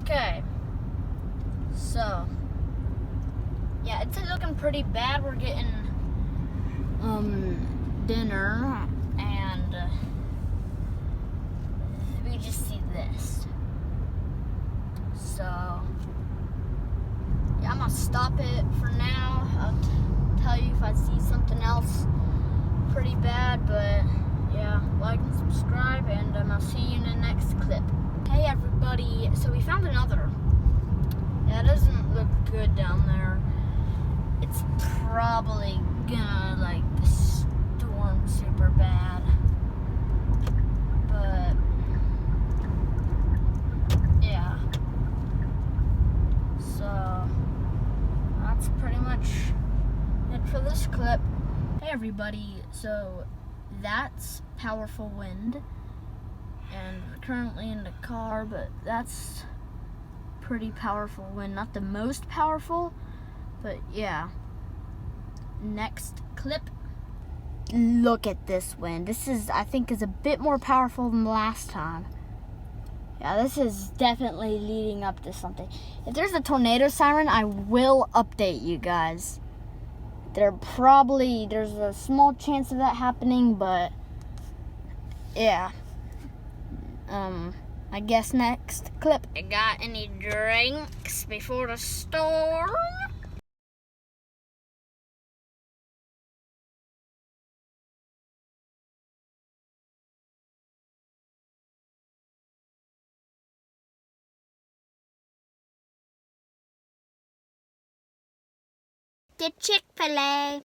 Okay. So, yeah, it's looking pretty bad. We're getting dinner, and we just see this. So, yeah, I'm gonna stop it for now. I'll tell you if I see something else pretty bad, but yeah, like and subscribe, and I'll see you in the next clip. Hey everybody, so we found another. Yeah, it doesn't look good down there. It's probably gonna, like, storm super bad. But, yeah. So, that's pretty much it for this clip. Hey everybody, so that's powerful wind. And we're currently in the car, but that's pretty powerful wind. Not the most powerful, but yeah. Next clip. Look at this wind. This is, I think, is a bit more powerful than the last time. Yeah, this is definitely leading up to something. If there's a tornado siren, I will update you guys. There's a small chance of that happening, but yeah. I guess next clip. I got any drinks before the storm? The Chick-fil-A.